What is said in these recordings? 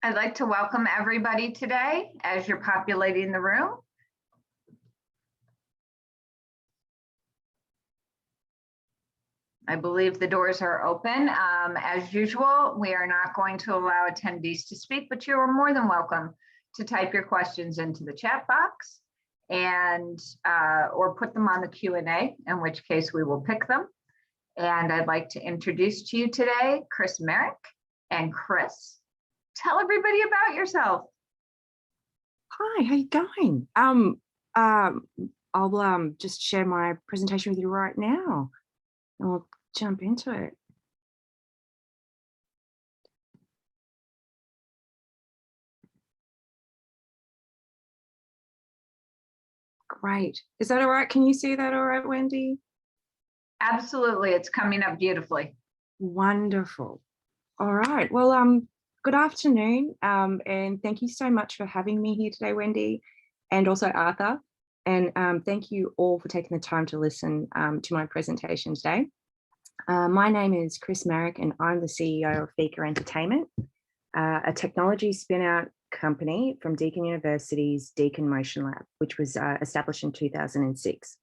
I'd like to welcome everybody today as you're populating the room. I believe the doors are open. As usual, we are not going to allow attendees to speak, but you are more than welcome to type your questions into the chat box and or put them on the Q&A, in which case we will pick them. And I'd like to introduce to you today, Kris Maric and Kris. Tell everybody about yourself. Hi, how you going? I'll just share my presentation with you right now. I'll jump into it. Great. Is that all right? Can you see that all right, Wendy? Absolutely. It's coming up beautifully. Wonderful. All right. Well, good afternoon. And thank you so much for having me here today, Wendy, and also Arthur. And thank you all for taking the time to listen to my presentation today. My name is Kris Maric, and I'm the CEO of Fika Entertainment, a technology spin-out company from Deakin University's Deakin Motion.Lab, which was established in 2006.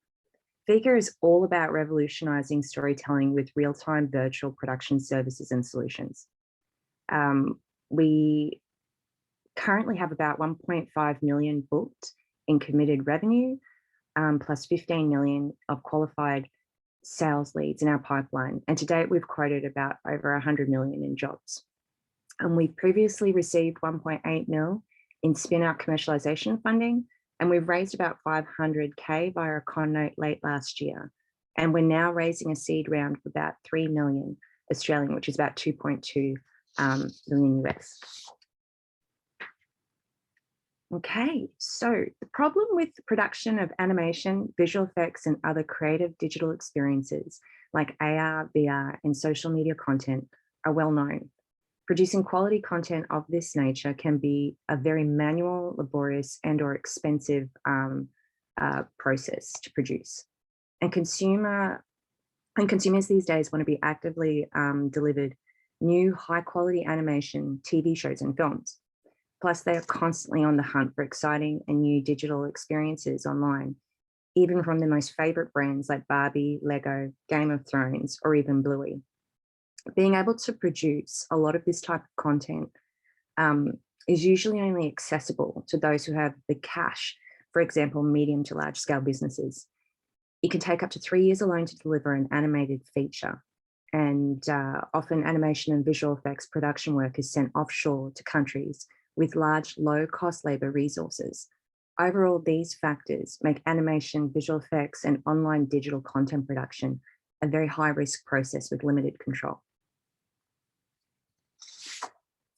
Fika is all about revolutionizing storytelling with real-time virtual production services and solutions. We currently have about 1.5 million booked in committed revenue, plus 15 million of qualified sales leads in our pipeline. And to date, we've quoted about over 100 million in jobs. And we've previously received 1.8 mil in spin-out commercialization funding, and we've raised about 500K via a con note late last year. And we're now raising a seed round of about 3 million Australian, which is about 2.2 million US. Okay, so the problem with the production of animation, visual effects, and other creative digital experiences like AR, VR, and social media content are well known. Producing quality content of this nature can be a very manual, laborious, and/or expensive process to produce. And consumers these days want to be actively delivered new high-quality animation, TV shows, and films. Plus, they are constantly on the hunt for exciting and new digital experiences online, even from the most favorite brands like Barbie, Lego, Game of Thrones, or even Bluey. Being able to produce a lot of this type of content is usually only accessible to those who have the cash, for example, medium to large scale businesses. It can take up to 3 years alone to deliver an animated feature. And often animation and visual effects production work is sent offshore to countries with large, low-cost labor resources. Overall, these factors make animation, visual effects, and online digital content production a very high-risk process with limited control.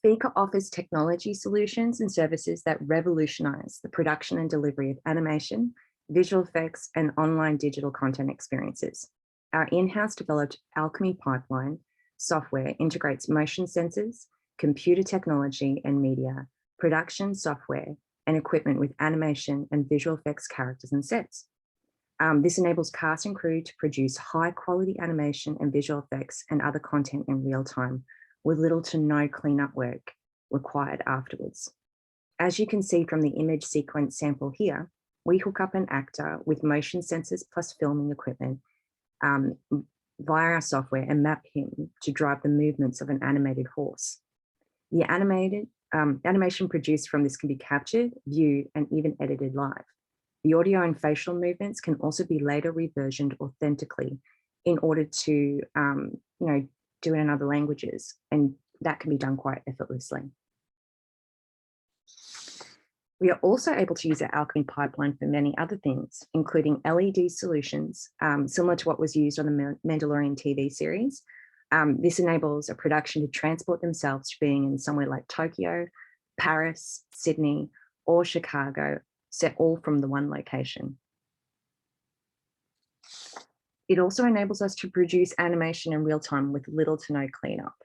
Fika offers technology solutions and services that revolutionize the production and delivery of animation, visual effects, and online digital content experiences. Our in-house developed Alchemy Pipeline software integrates motion sensors, computer technology and media, production software, and equipment with animation and visual effects characters and sets. This enables cast and crew to produce high quality animation and visual effects and other content in real time with little to no cleanup work required afterwards. As you can see from the image sequence sample here, we hook up an actor with motion sensors plus filming equipment via our software and map him to drive the movements of an animated horse. The animation produced from this can be captured, viewed, and even edited live. The audio and facial movements can also be later reversioned authentically in order to do it in other languages, and that can be done quite effortlessly. We are also able to use our Alchemy pipeline for many other things, including LED solutions, similar to what was used on the Mandalorian TV series. This enables a production to transport themselves to being in somewhere like Tokyo, Paris, Sydney, or Chicago, set all from the one location. It also enables us to produce animation in real time with little to no cleanup.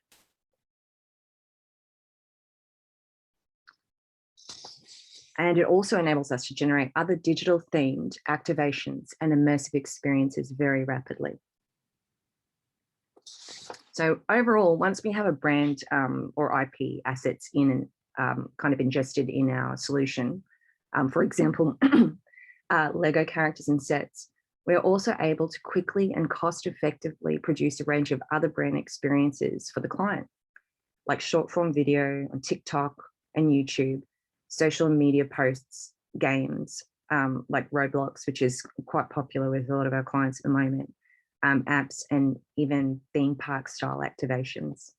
And it also enables us to generate other digital themed activations and immersive experiences very rapidly. So overall, once we have a brand or IP assets in kind of ingested in our solution. For example, Lego characters and sets. We're also able to quickly and cost effectively produce a range of other brand experiences for the client, like short form video on TikTok and YouTube, social media posts, games, like Roblox, which is quite popular with a lot of our clients at the moment, apps, and even theme park style activations.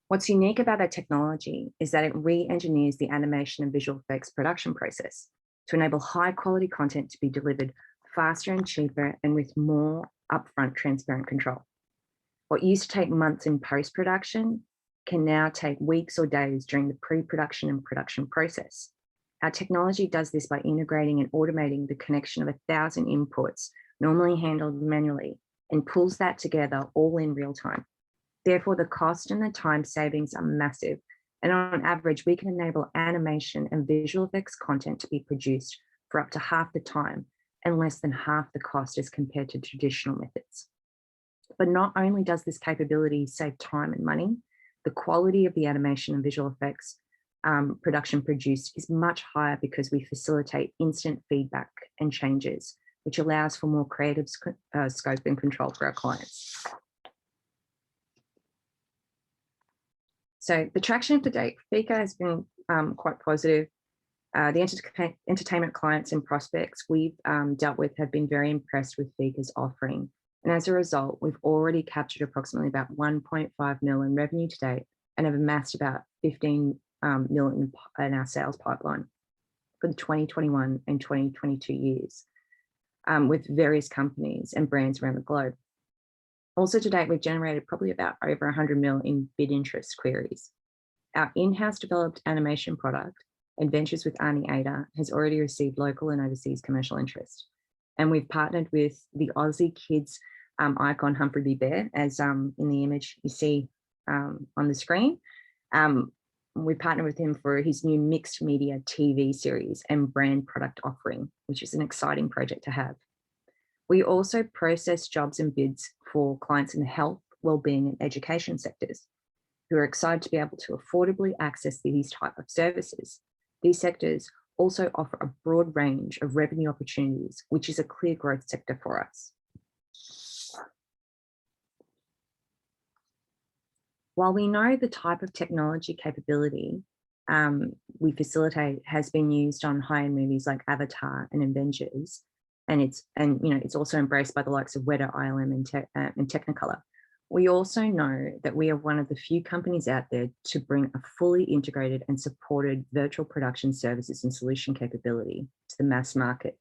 What's unique about our technology is that it re-engineers the animation and visual effects production process to enable high quality content to be delivered faster and cheaper and with more upfront transparent control. What used to take months in post-production can now take weeks or days during the pre-production and production process. Our technology does this by integrating and automating the connection of 1,000 inputs normally handled manually and pulls that together all in real time. Therefore, the cost and the time savings are massive. And on average, we can enable animation and visual effects content to be produced for up to half the time and less than half the cost as compared to traditional methods. But not only does this capability save time and money, the quality of the animation and visual effects production produced is much higher because we facilitate instant feedback and changes, which allows for more creative scope and control for our clients. So the traction to date, Fika has been quite positive. The entertainment clients and prospects we've dealt with have been very impressed with Fika's offering. And as a result, we've already captured approximately about 1.5 million in revenue to date and have amassed about 15 million in our sales pipeline for the 2021 and 2022 years with various companies and brands around the globe. Also to date, we've generated probably about over 100 million in bid interest queries. Our in-house developed animation product, Adventures with Arnie Ada, has already received local and overseas commercial interest. And we've partnered with the Aussie kids icon Humphrey B, as in the image you see on the screen. We partnered with him for his new mixed media TV series and brand product offering, which is an exciting project to have. We also process jobs and bids for clients in the health, wellbeing, and education sectors who are excited to be able to affordably access these type of services. These sectors also offer a broad range of revenue opportunities, which is a clear growth sector for us. While we know the type of technology capability we facilitate has been used on high-end movies like Avatar and Avengers, and it's also embraced by the likes of Weta, ILM, and Technicolor. We also know that we are one of the few companies out there to bring a fully integrated and supported virtual production services and solution capability to the mass market,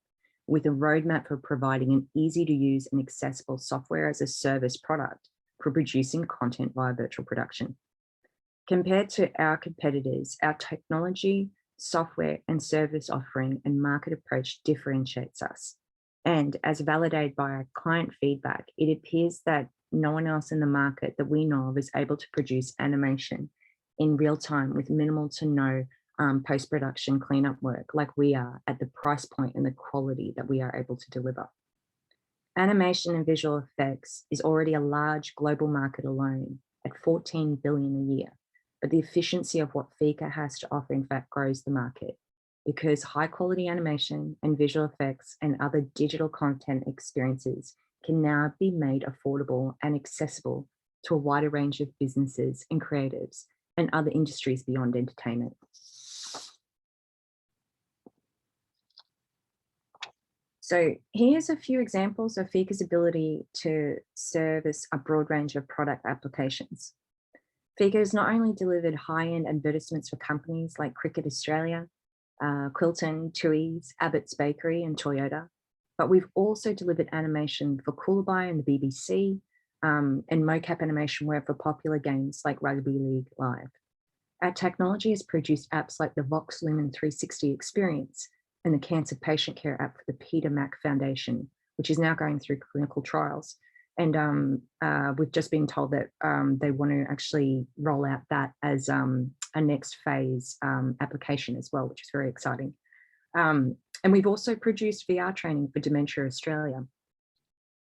with a roadmap for providing an easy to use and accessible software as a service product for producing content via virtual production. Compared to our competitors, our technology, software, and service offering and market approach differentiates us. And as validated by our client feedback, it appears that no one else in the market that we know of is able to produce animation in real time with minimal to no post-production cleanup work like we are at the price point and the quality that we are able to deliver. Animation and visual effects is already a large global market alone at 14 billion a year, but the efficiency of what Fika has to offer in fact grows the market, because high quality animation and visual effects and other digital content experiences can now be made affordable and accessible to a wider range of businesses and creatives and other industries beyond entertainment. So here's a few examples of Fika's ability to service a broad range of product applications. Fika has not only delivered high-end advertisements for companies like Cricket Australia, Quilton, Tui's, Abbott's Bakery, and Toyota, but we've also delivered animation for Coolabye and the BBC, and mocap animation work for popular games like Rugby League Live. Our technology has produced apps like the Vox Lumen 360 experience and the Cancer Patient Care app for the Peter Mac Foundation, which is now going through clinical trials. And we've just been told that they want to actually roll out that as a next phase application as well, which is very exciting. And we've also produced VR training for Dementia Australia.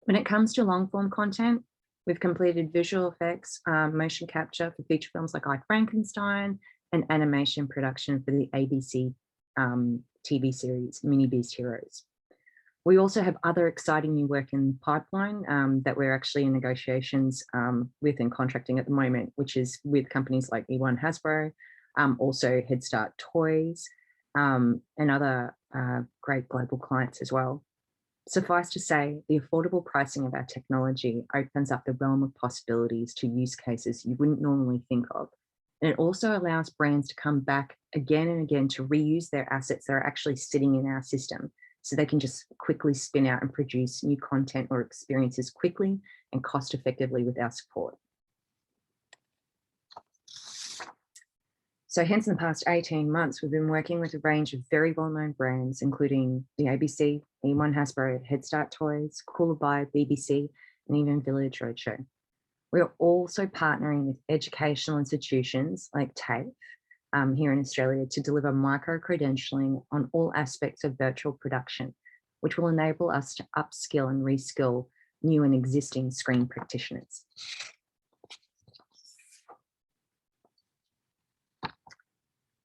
When it comes to long form content, We've completed visual effects, motion capture for feature films like I, Frankenstein, and animation production for the ABC TV series, Mini Beast Heroes. We also have other exciting new work in the pipeline that we're actually in negotiations with and contracting at the moment, which is with companies like E1 Hasbro, also Head Start Toys, and other great global clients as well. Suffice to say, the affordable pricing of our technology opens up the realm of possibilities to use cases you wouldn't normally think of. And it also allows brands to come back again and again to reuse their assets that are actually sitting in our system, so they can just quickly spin out and produce new content or experiences quickly and cost effectively with our support. So hence in the past 18 months, we've been working with a range of very well-known brands, including the ABC, E1 Hasbro, Head Start Toys, Cooler by BBC, and even Village Roadshow. We are also partnering with educational institutions like TAFE here in Australia to deliver micro-credentialing on all aspects of virtual production, which will enable us to upskill and reskill new and existing screen practitioners.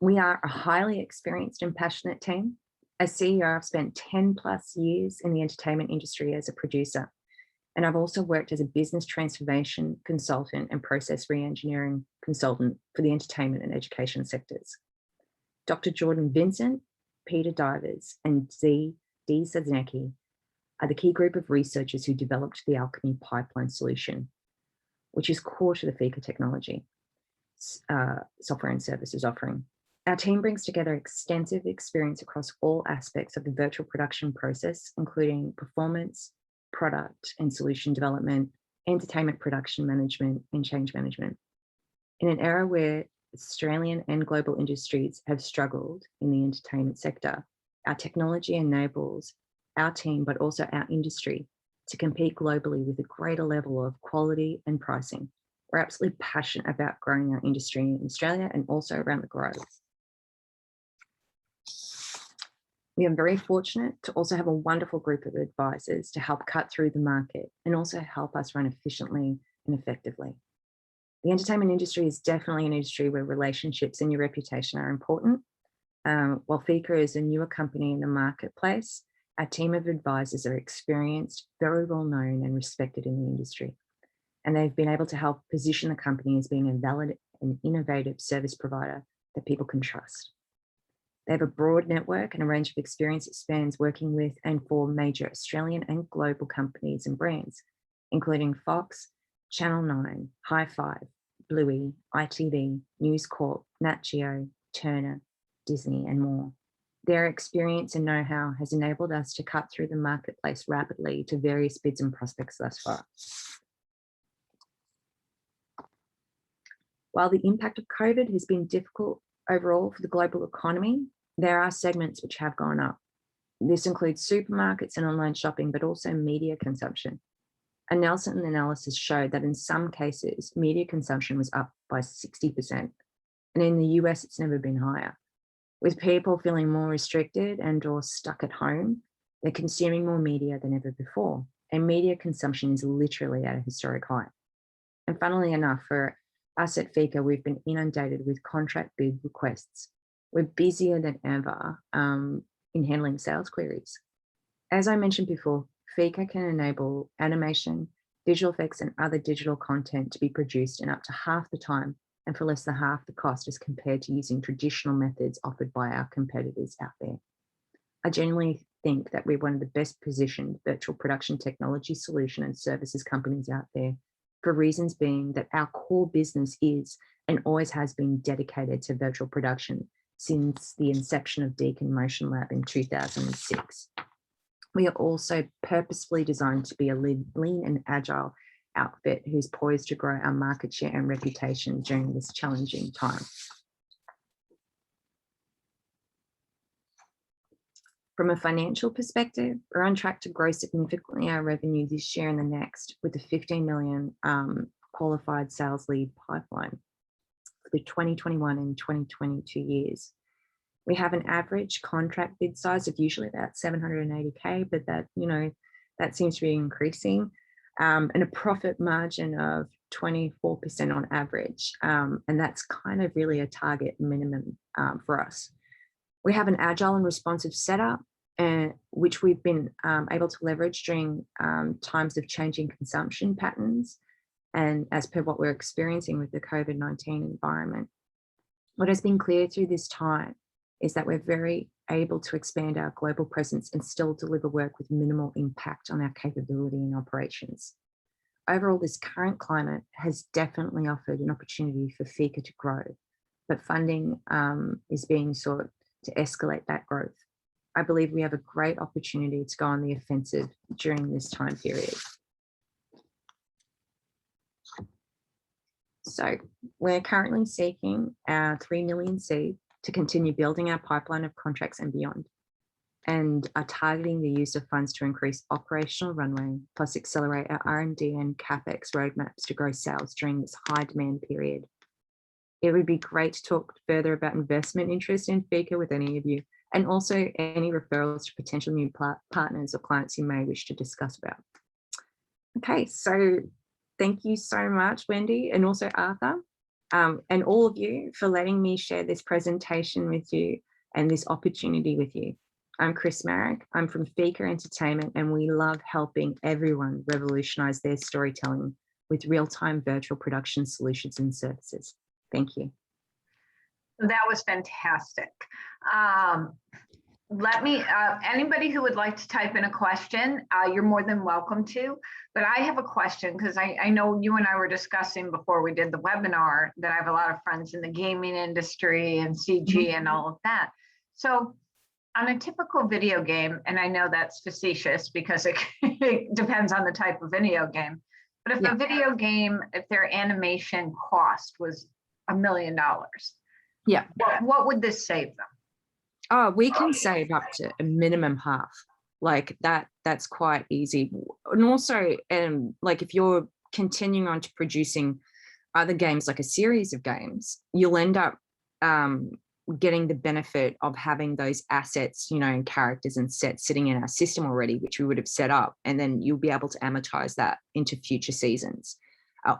We are a highly experienced and passionate team. As CEO, I've spent 10+ years in the entertainment industry as a producer, and I've also worked as a business transformation consultant and process re-engineering consultant for the entertainment and education sectors. Dr. Jordan Vincent, Peter Divers, and Dee Sadzanecki are the key group of researchers who developed the Alchemy pipeline solution, which is core to the Fika technology software and services offering. Our team brings together extensive experience across all aspects of the virtual production process, including performance, product and solution development, entertainment production management, and change management. In an era where Australian and global industries have struggled in the entertainment sector, our technology enables our team, but also our industry, to compete globally with a greater level of quality and pricing. We're absolutely passionate about growing our industry in Australia and also around the globe. We are very fortunate to also have a wonderful group of advisors to help cut through the market and also help us run efficiently and effectively. The entertainment industry is definitely an industry where relationships and your reputation are important. While Fika is a newer company in the marketplace, our team of advisors are experienced, very well known and respected in the industry. And they've been able to help position the company as being a valid and innovative service provider that people can trust. They have a broad network and a range of experience that spans working with and for major Australian and global companies and brands, including Fox, Channel 9, Hi-5, Bluey, ITV, News Corp, Nat Geo, Turner, Disney, and more. Their experience and know-how has enabled us to cut through the marketplace rapidly to various bids and prospects thus far. While the impact of COVID has been difficult overall for the global economy, there are segments which have gone up. This includes supermarkets and online shopping, but also media consumption. A Nelson analysis showed that in some cases, media consumption was up by 60%. And in the US, it's never been higher. With people feeling more restricted and or stuck at home, they're consuming more media than ever before. And media consumption is literally at a historic high. And funnily enough, for us at Fika, we've been inundated with contract bid requests. We're busier than ever in handling sales queries. As I mentioned before, Fika can enable animation, visual effects, and other digital content to be produced in up to half the time and for less than half the cost as compared to using traditional methods offered by our competitors out there. I genuinely think that we're one of the best positioned virtual production technology solution and services companies out there, for reasons being that our core business is and always has been dedicated to virtual production since the inception of Deakin Motion.Lab in 2006. We are also purposefully designed to be a lean and agile outfit who's poised to grow our market share and reputation during this challenging time. From a financial perspective, we're on track to grow significantly our revenue this year and the next with a 15 million qualified sales lead pipeline for the 2021 and 2022 years. We have an average contract bid size of usually about 780K, but that, that seems to be increasing. and a profit margin of 24% on average. And that's kind of really a target minimum for us. We have an agile and responsive setup, which we've been able to leverage during times of changing consumption patterns, and as per what we're experiencing with the COVID-19 environment. What has been clear through this time is that we're very able to expand our global presence and still deliver work with minimal impact on our capability and operations. Overall, this current climate has definitely offered an opportunity for Fika to grow, but funding is being sought to escalate that growth. I believe we have a great opportunity to go on the offensive during this time period. So we're currently seeking our 3 million seed to continue building our pipeline of contracts and beyond, and are targeting the use of funds to increase operational runway, plus accelerate our R&D and CapEx roadmaps to grow sales during this high demand period. It would be great to talk further about investment interest in Fika with any of you, and also any referrals to potential new partners or clients you may wish to discuss about. Okay, so thank you so much, Wendy, and also Arthur, and all of you for letting me share this presentation with you and this opportunity with you. I'm Kris Maric. I'm from Fika Entertainment, and we love helping everyone revolutionize their storytelling with real-time virtual production solutions and services. Thank you. That was fantastic. Anybody who would like to type in a question, you're more than welcome to, but I have a question because I know you and I were discussing before we did the webinar that I have a lot of friends in the gaming industry and CG and all of that. So on a typical video game, and I know that's facetious because it depends on the type of video game, but if a video game, if their animation cost was $1 million, what would this save them? Oh, we can save up to a minimum half. Like that's quite easy. And also, like if you're continuing on to producing other games, like a series of games, you'll end up getting the benefit of having those assets, you know, and characters and sets sitting in our system already, which we would have set up, and then you'll be able to amortize that into future seasons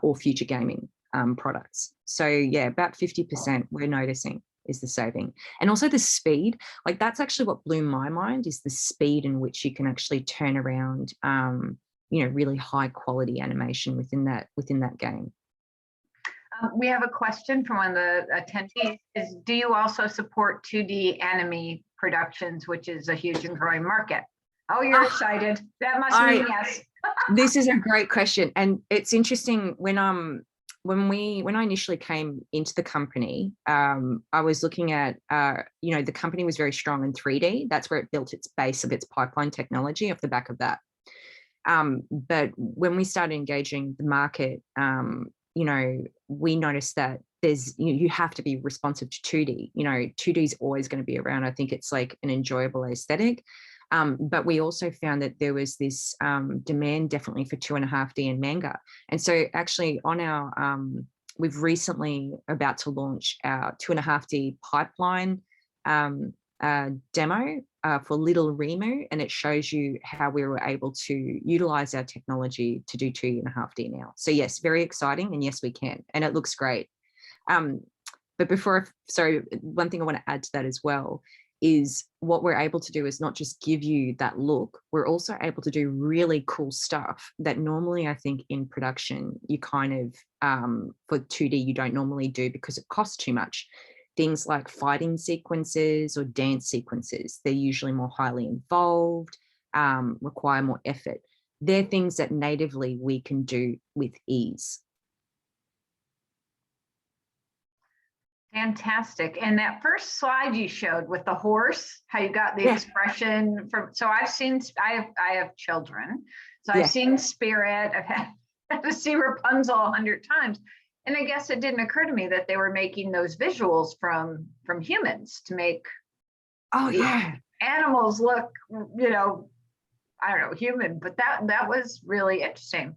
or future gaming products. So yeah, about 50% we're noticing is the saving. And also the speed, like that's actually what blew my mind, is the speed in which you can actually turn around, you know, really high quality animation within that game. We have a question from one of the attendees is, do you also support 2D anime productions, which is a huge and growing market? Oh, you're excited. That must mean yes. This is a great question. And it's interesting when I initially came into the company, I was looking at, you know, the company was very strong in 3D. That's where it built its base of its pipeline technology off the back of that. But when we started engaging the market, you know, we noticed that you have to be responsive to 2D. You know, 2D is always going to be around. I think it's like an enjoyable aesthetic. But we also found that there was this demand definitely for 2.5D and manga. And so actually on our, we've recently about to launch our 2.5D pipeline demo for Little Remu, and it shows you how we were able to utilize our technology to do 2.5D now. So yes, very exciting, and yes, we can, and it looks great. But one thing I want to add to that as well is what we're able to do is not just give you that look, we're also able to do really cool stuff that normally I think in production you kind of, for 2D, you don't normally do because it costs too much. Things like fighting sequences or dance sequences, they're usually more highly involved, require more effort. They're things that natively we can do with ease. Fantastic. And that first slide you showed with the horse, how you got the expression from, so I have children. So I've seen Spirit, I've had to see Rapunzel 100 times. And I guess it didn't occur to me that they were making those visuals from humans to make animals look, you know, I don't know, human, but that was really interesting.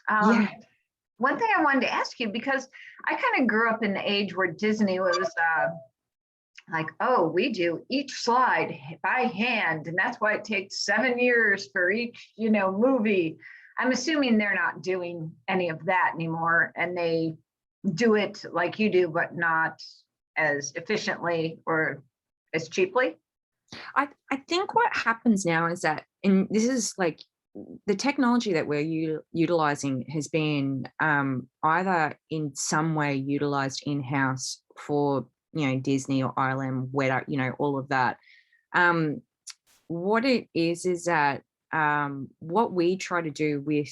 One thing I wanted to ask you, because I kind of grew up in the age where Disney was like, oh, we do each slide by hand, and that's why it takes 7 years for each, you know, movie. I'm assuming they're not doing any of that anymore, and they do it like you do, but not as efficiently or as cheaply. I think what happens now is that, and this is like the technology that we're utilizing has been either in some way utilized in-house for, Disney or ILM, Weta, all of that. What it is that what we try to do with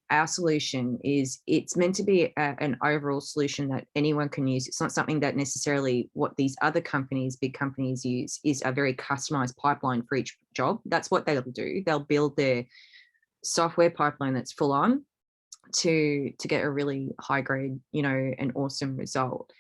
our solution is it's meant to be an overall solution that anyone can use. It's not something that necessarily what these other companies, big companies use is a very customized pipeline for each job. That's what they'll do. They'll build their software pipeline that's full on to get a really high grade, an awesome result.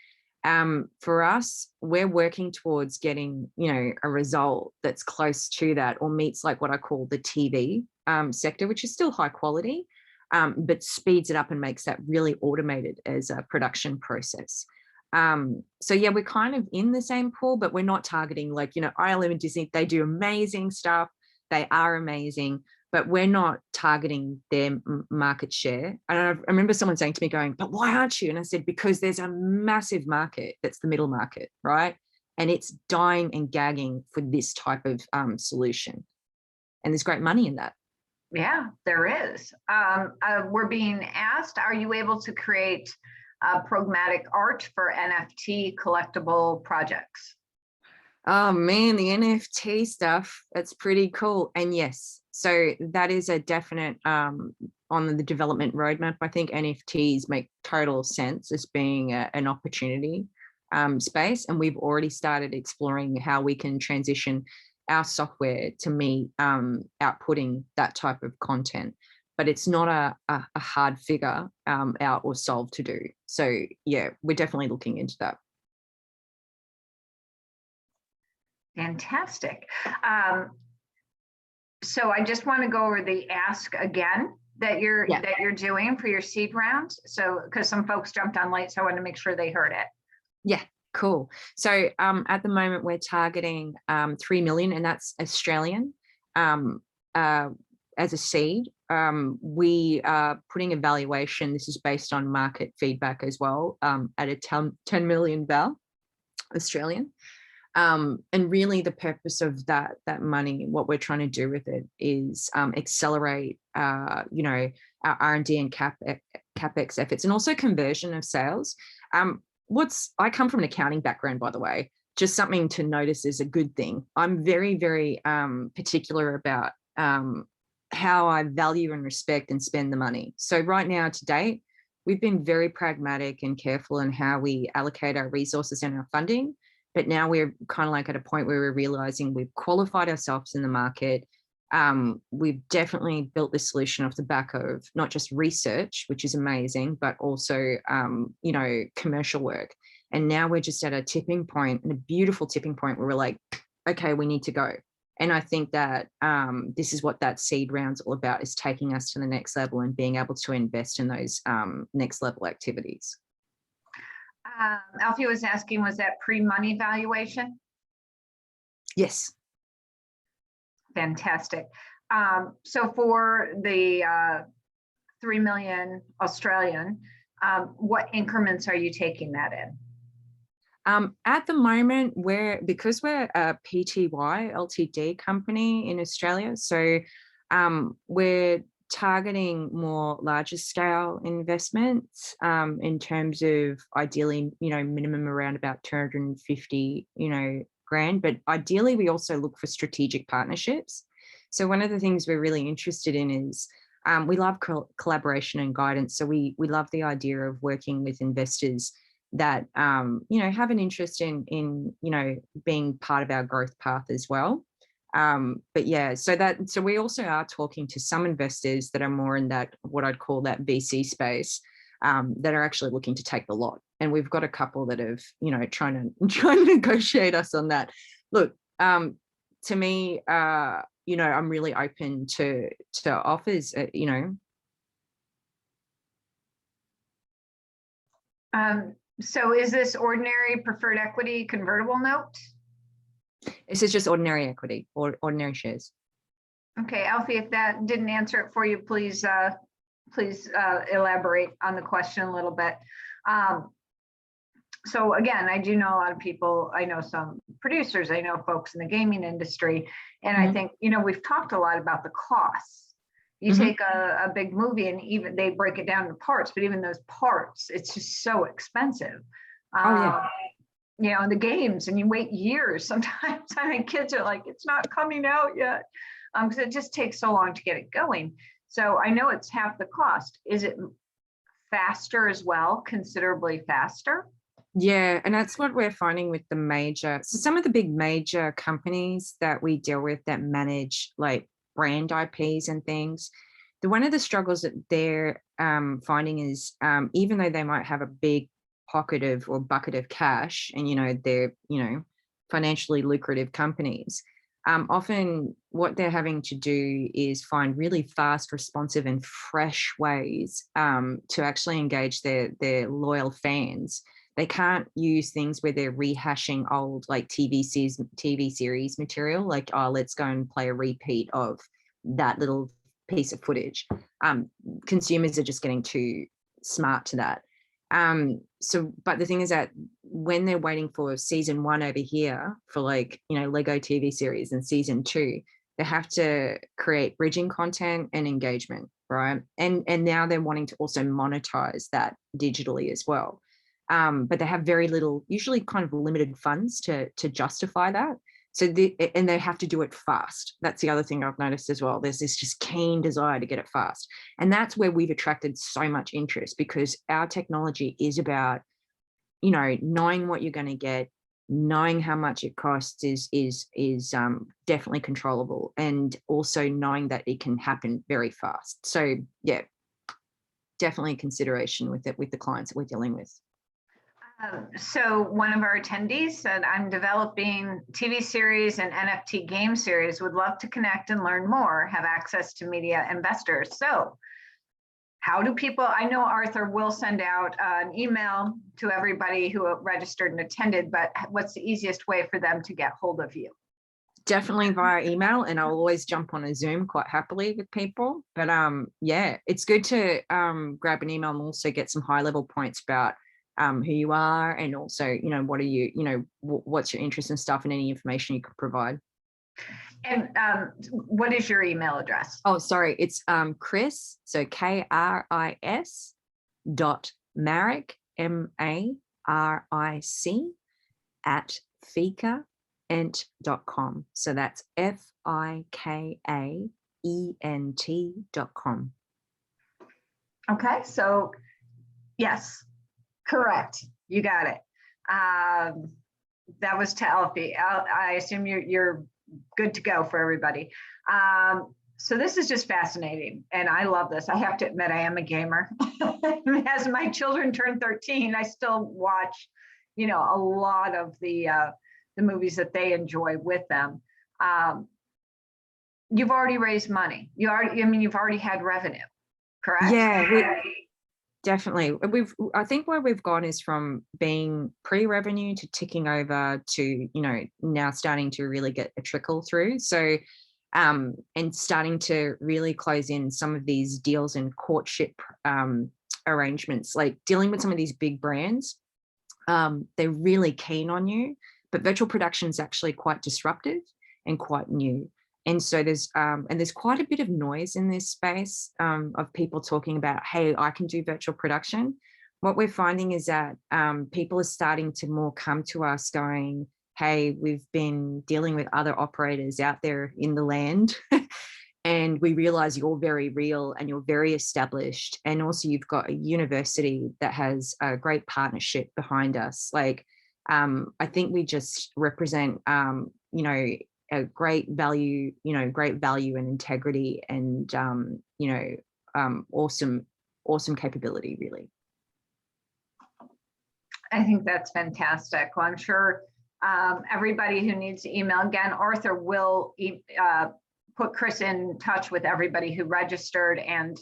For us, we're working towards getting, a result that's close to that or meets like what I call the TV sector, which is still high quality, but speeds it up and makes that really automated as a production process. So yeah, we're kind of in the same pool, but we're not targeting like, ILM and Disney, they do amazing stuff. They are amazing, but we're not targeting their market share. And I remember someone saying to me going, but why aren't you? And I said, because there's a massive market that's the middle market, right? And it's dying and gagging for this type of solution. And there's great money in that. Yeah, there is. We're being asked, are you able to create programmatic art for NFT collectible projects? Oh man, the NFT stuff, that's pretty cool. And yes, so that is a definite on the development roadmap. I think NFTs make total sense as being an opportunity space. And we've already started exploring how we can transition our software to meet outputting that type of content. But it's not a hard figure out or solve to do. So yeah, we're definitely looking into that. Fantastic. So I just want to go over the ask again that you're doing for your seed round. So because some folks jumped on late, so I wanted to make sure they heard it. Yeah, cool. So at the moment we're targeting 3 million, and that's Australian as a seed. We are putting a valuation. This is based on market feedback as well, at a 10 million val Australian. And really the purpose of that money, what we're trying to do with it is accelerate, our R&D and CapEx efforts, and also conversion of sales. I come from an accounting background, by the way, just something to notice is a good thing. I'm very, very particular about how I value and respect and spend the money. So right now to date, we've been very pragmatic and careful in how we allocate our resources and our funding. But now we're kind of like at a point where we're realizing we've qualified ourselves in the market. We've definitely built this solution off the back of not just research, which is amazing, but also, commercial work. And now we're just at a tipping point, and a beautiful tipping point where we're like, okay, we need to go. And I think that this is what that seed round's all about, is taking us to the next level and being able to invest in those next level activities. Alfie was asking, was that pre-money valuation? Yes. Fantastic. So for the 3 million Australian, what increments are you taking that in? At the moment, because we're a PTY Ltd company in Australia, so we're targeting more larger scale investments in terms of ideally, minimum around about 250, grand. But ideally, we also look for strategic partnerships. So one of the things we're really interested in is we love collaboration and guidance. So we love the idea of working with investors that have an interest in being part of our growth path as well. But yeah, so we also are talking to some investors that are more in that, what I'd call that VC space, that are actually looking to take the lot. And we've got a couple that have, trying to negotiate us on that. Look, to me, I'm really open to offers, So is this ordinary preferred equity convertible note? This is just ordinary equity or ordinary shares. Okay, Alfie, if that didn't answer it for you, please elaborate on the question a little bit. So again, I do know a lot of people, I know some producers, I know folks in the gaming industry, and I think, we've talked a lot about the costs. You take a big movie and even they break it down into parts, but even those parts, it's just so expensive. The games, and you wait years sometimes. I mean, kids are like, it's not coming out yet, because it just takes so long to get it going. So I know it's half the cost. Is it faster as well, considerably faster? Yeah, and that's what we're finding with some of the big major companies that we deal with that manage like brand IPs and things. One of the struggles that they're finding is even though they might have a big pocket of or bucket of cash, and they're financially lucrative companies, often what they're having to do is find really fast, responsive, and fresh ways to actually engage their loyal fans. They can't use things where they're rehashing old like TV series material, like, oh, let's go and play a repeat of that little piece of footage. Consumers are just getting too smart to that. But the thing is that when they're waiting for season 1 over here for Lego TV series and season 2, they have to create bridging content and engagement, right? And now they're wanting to also monetize that digitally as well. But they have very little, usually kind of limited funds to justify that. So and they have to do it fast. That's the other thing I've noticed as well. There's this just keen desire to get it fast. And that's where we've attracted so much interest, because our technology is about, knowing what you're going to get, knowing how much it costs is definitely controllable, and also knowing that it can happen very fast. So yeah, definitely consideration with the clients that we're dealing with. So one of our attendees said, I'm developing TV series and NFT game series, would love to connect and learn more, have access to media investors. So how do people, I know Arthur will send out an email to everybody who registered and attended, but what's the easiest way for them to get hold of you? Definitely via email, and I'll always jump on a Zoom quite happily with people. But yeah, it's good to grab an email and also get some high level points about who you are, and also, what are you, what's your interest and stuff, and any information you could provide. And what is your email address? Oh, sorry. It's Kris, so Kris .Maric, MARIC, at fikaent.com. So that's FIKAENT.com. Okay, so yes, correct. You got it. That was to Alfie. I assume you're good to go for everybody. So this is just fascinating, and I love this. I have to admit, I am a gamer. As my children turn 13, I still watch, a lot of the movies that they enjoy with them. You've already raised money. You've already had revenue, correct? Yeah, definitely. I think where we've gone is from being pre-revenue to ticking over to, now starting to really get a trickle through. So, and starting to really close in some of these deals and courtship arrangements, like dealing with some of these big brands. They're really keen on you, but virtual production is actually quite disruptive and quite new. And so there's quite a bit of noise in this space of people talking about, hey, I can do virtual production. What we're finding is that people are starting to more come to us going, hey, we've been dealing with other operators out there in the land, and we realize you're very real and you're very established. And also you've got a university that has a great partnership behind us. Like, I think we just represent, a great value, and integrity, and awesome capability, really. I think that's fantastic. Well, I'm sure everybody who needs to email, again, Arthur will put Kris in touch with everybody who registered and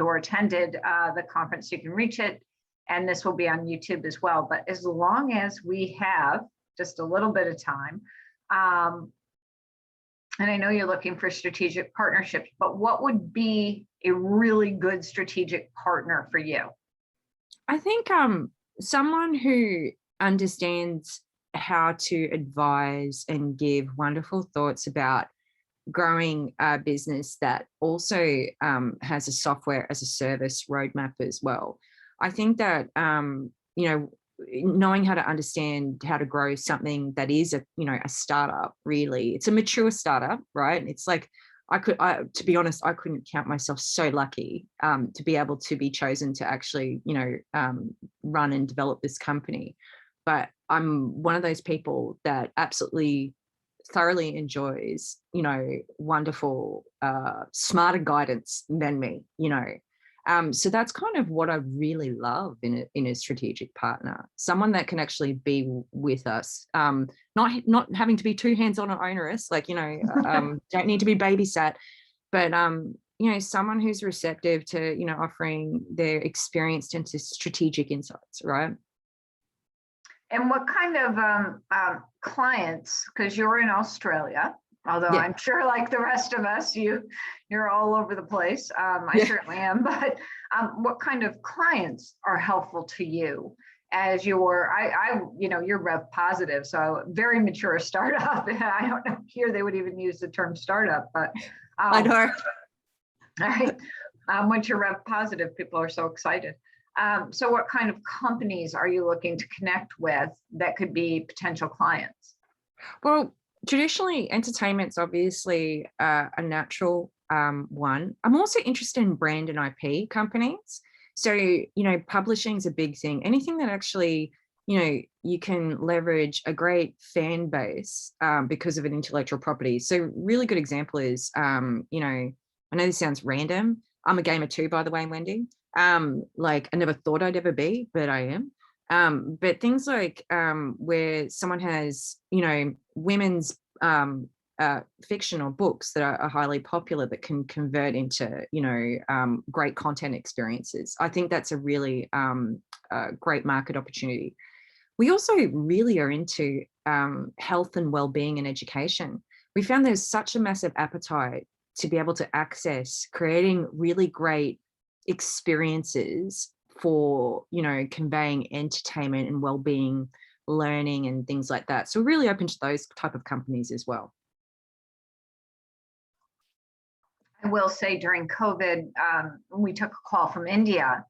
or attended the conference. You can reach it, and this will be on YouTube as well. But as long as we have just a little bit of time, And I know you're looking for strategic partnerships, but what would be a really good strategic partner for you? I think someone who understands how to advise and give wonderful thoughts about growing a business that also has a software as a service roadmap as well. I think that knowing how to understand how to grow something that is a startup, really, it's a mature startup, right? It's like to be honest, I couldn't count myself so lucky to be able to be chosen to actually run and develop this company. But I'm one of those people that absolutely thoroughly enjoys wonderful smarter guidance than me. So that's kind of what I really love in a strategic partner, someone that can actually be with us, not having to be too hands-on or onerous, don't need to be babysat, but someone who's receptive to offering their experienced into strategic insights, right? And what kind of clients, because you're in Australia, although Yeah. I'm sure like the rest of us, you're all over the place. I Yeah. certainly am, but what kind of clients are helpful to you as you're rev positive, so very mature startup. I don't know here they would even use the term startup, but I know. right. Once you're rev positive, people are so excited. So what kind of companies are you looking to connect with that could be potential clients? Well, traditionally, entertainment's obviously a natural one. I'm also interested in brand and IP companies. So, publishing is a big thing. Anything that actually, you can leverage a great fan base because of an intellectual property. So, really good example is, I know this sounds random. I'm a gamer too, by the way, Wendy. I never thought I'd ever be, but I am. But things like where someone has, women's fiction or books that are highly popular that can convert into, great content experiences. I think that's a really great market opportunity. We also really are into health and well-being and education. We found there's such a massive appetite to be able to access creating really great experiences for conveying entertainment and well-being, learning and things like that. So we're really open to those type of companies as well. I will say during COVID, we took a call from India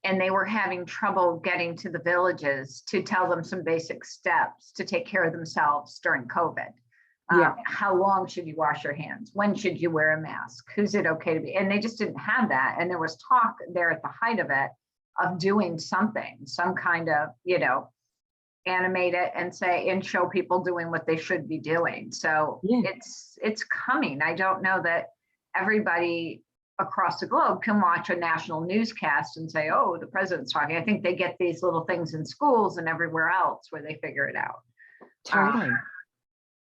and they were having trouble getting to the villages to tell them some basic steps to take care of themselves during COVID. Yeah. How long should you wash your hands? When should you wear a mask? Who's it okay to be? And they just didn't have that. And there was talk there at the height of it of doing something, some kind of, animate it and show people doing what they should be doing. So Yeah. it's coming. I don't know that everybody across the globe can watch a national newscast and say, oh, the president's talking. I think they get these little things in schools and everywhere else where they figure it out. Totally.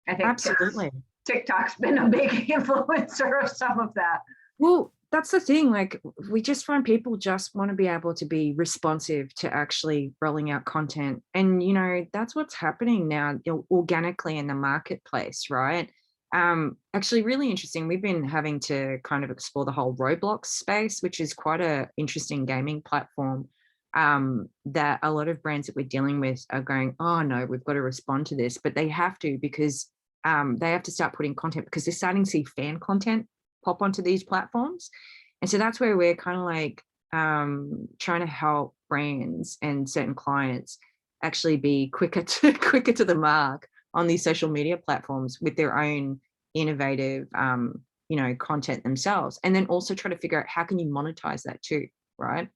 I think Absolutely. TikTok's been a big influencer of some of that. Well, that's the thing. We just find people just want to be able to be responsive to actually rolling out content. And, that's what's happening now organically in the marketplace, right? Actually really interesting. We've been having to kind of explore the whole Roblox space, which is quite an interesting gaming platform that a lot of brands that we're dealing with are going, oh no, we've got to respond to this, but they have to because they have to start putting content because they're starting to see fan content pop onto these platforms. And so that's where we're kind of trying to help brands and certain clients actually be quicker to the mark on these social media platforms with their own innovative, content themselves. And then also try to figure out how can you monetize that too, right?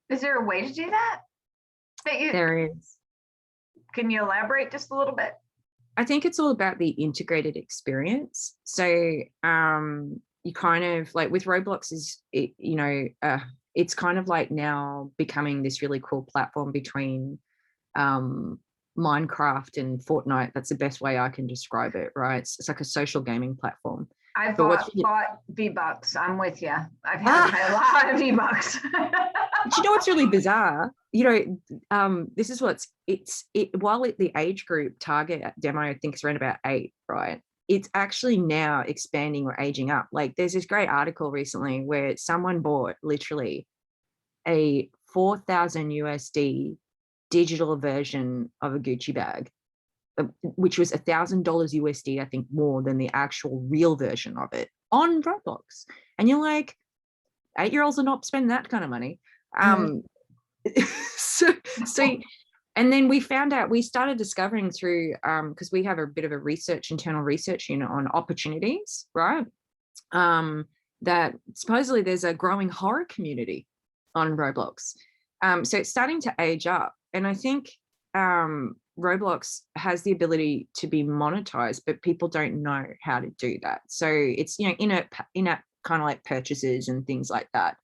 Is there a way to do that? There is. Can you elaborate just a little bit? I think it's all about the integrated experience. So you kind of with Roblox it's kind of now becoming this really cool platform between Minecraft and Fortnite. That's the best way I can describe it, right? It's like a social gaming platform. I've But what's bought V-Bucks. I'm with you. I've had to pay a lot of V-Bucks. But you know what's really bizarre? This is while the age group target demo, I think is around about 8, right? It's actually now expanding or aging up. Like there's this great article recently where someone bought literally a 4,000 USD digital version of a Gucci bag, which was $1,000 USD, I think, more than the actual real version of it on Roblox. And you're like, 8-year-olds are not spending that kind of money. So and then we found out, we started discovering through because we have a bit of a internal research unit on opportunities, right? That supposedly there's a growing horror community on Roblox. So it's starting to age up, and I think Roblox has the ability to be monetized, but people don't know how to do that. So it's in-app kind of like purchases and things like that.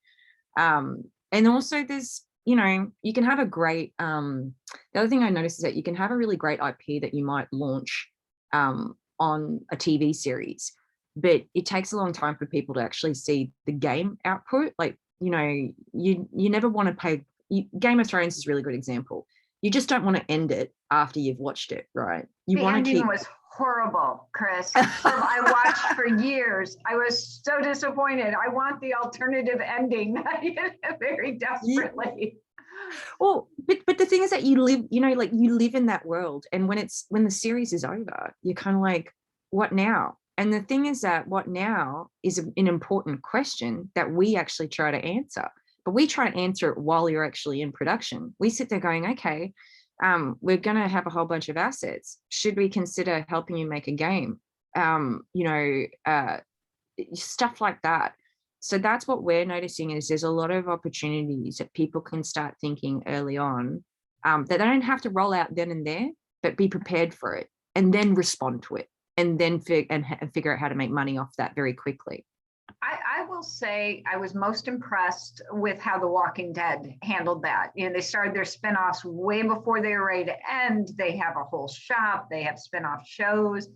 And also there's, you can have a great, the other thing I noticed is that you can have a really great IP that you might launch on a TV series, but it takes a long time for people to actually see the game output. Like, you never want to pay, Game of Thrones is a really good example. You just don't want to end it after you've watched it, right? The ending was horrible, Kris. I watched for years. I was so disappointed. I want the alternative ending very desperately. Well, but the thing is that you live in that world, and when the series is over, you're kind of like, what now? And the thing is that what now is an important question that we actually try to answer, but we try to answer it while you're actually in production. We sit there going, okay, we're going to have a whole bunch of assets. Should we consider helping you make a game? Stuff like that. So that's what we're noticing, is there's a lot of opportunities that people can start thinking early on, that they don't have to roll out then and there, but be prepared for it and then respond to it, and then figure out how to make money off that very quickly. I will say I was most impressed with how The Walking Dead handled that. They started their spinoffs way before they were ready to end. They have a whole shop. They have spinoff shows.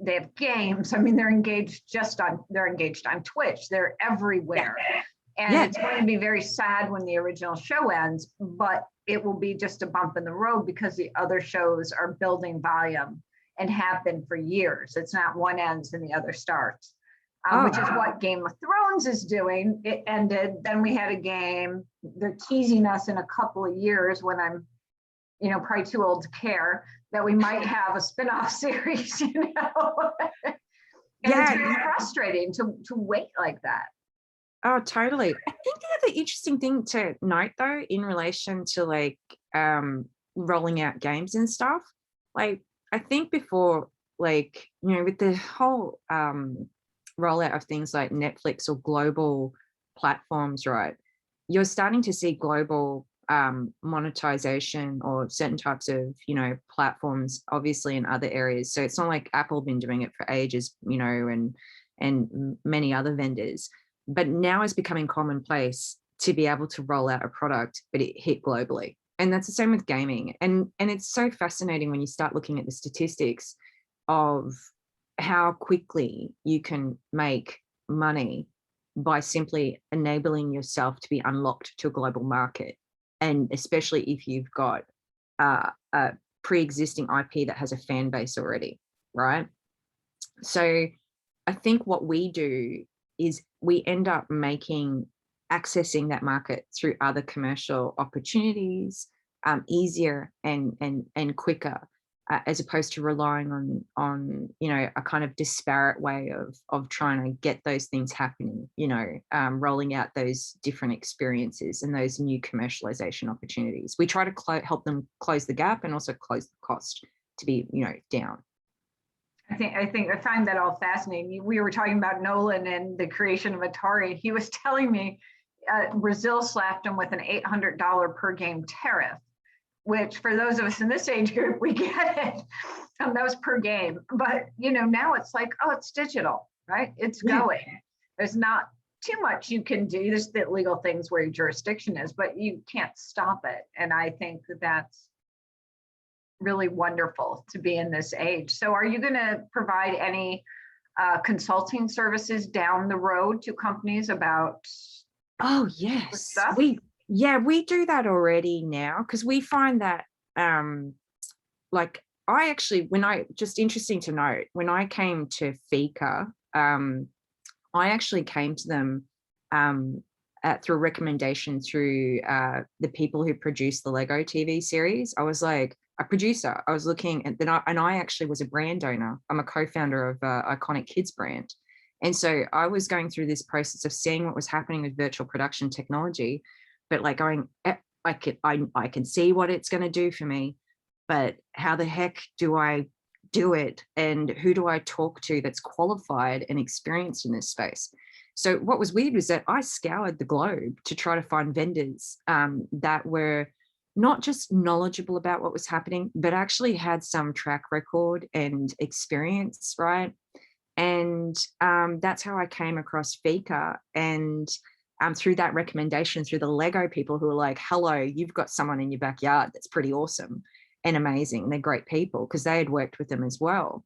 They have games. I mean, they're engaged on Twitch. They're everywhere. Yeah. And it's going to be very sad when the original show ends, but it will be just a bump in the road because the other shows are building volume and have been for years. It's not one ends and the other starts. Which is what Game of Thrones is doing. It ended, then we had a game. They're teasing us in a couple of years, when I'm, probably too old to care, that we might have a spinoff series, And it's very frustrating to wait like that. Oh, totally. I think the other interesting thing to note, though, in relation to rolling out games and stuff, I think before, with the whole rollout of things like Netflix or global platforms, right? You're starting to see global monetization or certain types of, platforms, obviously in other areas. So it's not like Apple been doing it for ages, and many other vendors. But now it's becoming commonplace to be able to roll out a product, but it hit globally. And that's the same with gaming. And it's so fascinating when you start looking at the statistics of how quickly you can make money by simply enabling yourself to be unlocked to a global market. And especially if you've got a pre-existing IP that has a fan base already, right? So I think what we do is we end up accessing that market through other commercial opportunities easier and quicker, as opposed to relying on a kind of disparate way of trying to get those things happening, rolling out those different experiences and those new commercialization opportunities. We try to help them close the gap and also close the cost to be down. I find that all fascinating. We were talking about Nolan and the creation of Atari. He was telling me Brazil slapped him with an $800 per game tariff, which for those of us in this age group, we get it. That was per game. But, now it's like, oh, it's digital, right? It's going. There's not too much you can do. There's the legal things where your jurisdiction is, but you can't stop it. And I think that's really wonderful to be in this age. So are you going to provide any consulting services down the road to companies about Oh, yes. stuff? We do that already now, because we find that like I actually, just interesting to note, when I came to Fika, I actually came to them through a recommendation through the people who produced the Lego TV series. I was like a producer. I was looking at that, and I actually was a brand owner. I'm a co-founder of Iconic Kids brand. And so I was going through this process of seeing what was happening with virtual production technology, but like going, I can see what it's going to do for me, but how the heck do I do it? And who do I talk to that's qualified and experienced in this space? So what was weird was that I scoured the globe to try to find vendors that were not just knowledgeable about what was happening, but actually had some track record and experience, right? And that's how I came across Fika. And through that recommendation, through the Lego people who were like, hello, you've got someone in your backyard that's pretty awesome and amazing. They're great people, because they had worked with them as well.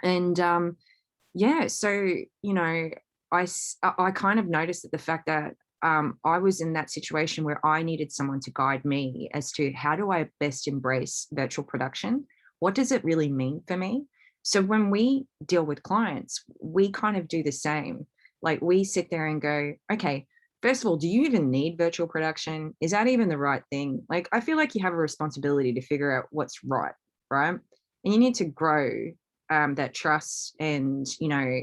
And yeah, so, you know, I kind of noticed that the fact that I was in that situation where I needed someone to guide me as to how do I best embrace virtual production? What does it really mean for me? So when we deal with clients, we kind of do the same. Like we sit there and go, okay, first of all, do you even need virtual production? Is that even the right thing? Like, I feel like you have a responsibility to figure out what's right, right? And you need to grow that trust and, you know,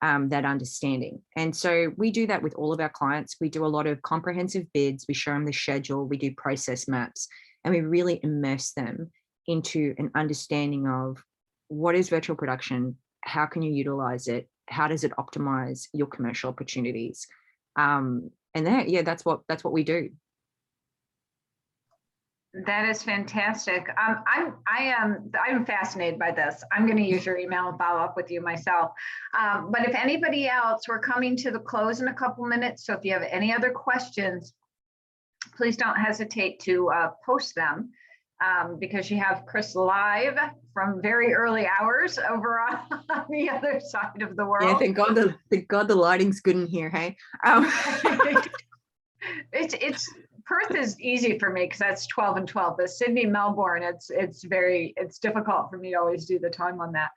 that understanding. And so we do that with all of our clients. We do a lot of comprehensive bids. We show them the schedule. We do process maps, and we really immerse them into an understanding of what is virtual production, how can you utilize it, how does it optimize your commercial opportunities, and that's what we do. That is fantastic. I'm fascinated by this. I'm going to use your email and follow up with you myself. But if anybody else, we're coming to the close in a couple minutes. So if you have any other questions, please don't hesitate to post them, because you have Kris live from very early hours over on the other side of the world. Yeah, thank God the lighting's good in here. Hey, it's Perth is easy for me because that's 12 and 12, but Sydney, Melbourne, it's difficult for me to always do the time on that.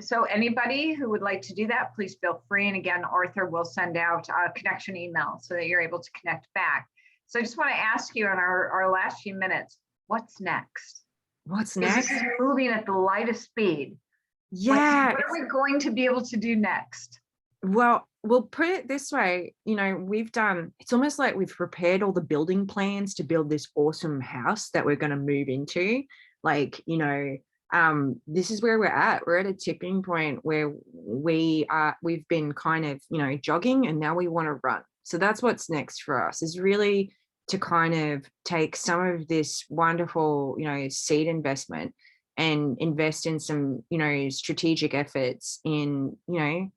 So anybody who would like to do that, please feel free. And again, Arthur will send out a connection email so that you're able to connect back. So I just want to ask you in our last few minutes, what's next? What's next? This is moving at the lightest speed. Yeah. What are we going to be able to do next? Well, we'll put it this way, you know, it's almost like we've prepared all the building plans to build this awesome house that we're going to move into. Like, you know, this is where we're at. We're at a tipping point where we've been kind of, you know, jogging, and now we want to run. So that's what's next for us, is really to kind of take some of this wonderful, you know, seed investment and invest in some, you know, strategic efforts in, you know,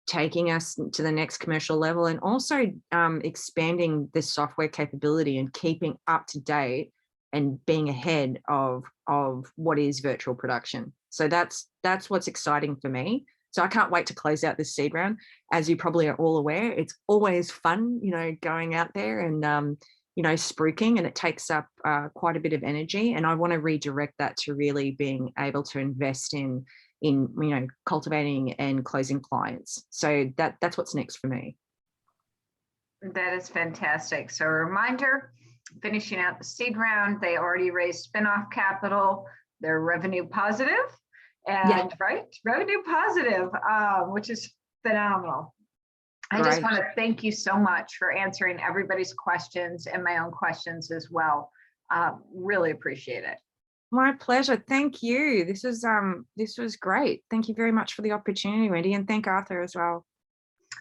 taking us to the next commercial level, and also expanding the software capability and keeping up to date and being ahead of what is virtual production. So that's what's exciting for me. So I can't wait to close out this seed round. As you probably are all aware, it's always fun, you know, going out there and, you know, spruiking, and it takes up quite a bit of energy. And I want to redirect that to really being able to invest in, you know, cultivating and closing clients. So that's what's next for me. That is fantastic. So a reminder, finishing out the seed round, they already raised spin-off capital. They're revenue positive, and Yeah. right, revenue positive, which is phenomenal. I just want to thank you so much for answering everybody's questions and my own questions as well. Really appreciate it. My pleasure. Thank you. This was great. Thank you very much for the opportunity, Wendy, and thank Arthur as well.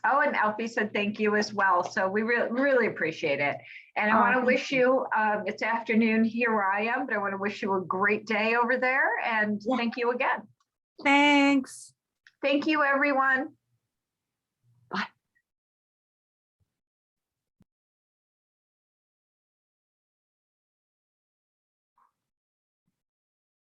Oh, and Alfie said thank you as well. So we really appreciate it. And I want to wish you, it's afternoon here where I am, but I want to wish you a great day over there. And thank you again. Thanks. Thank you, everyone.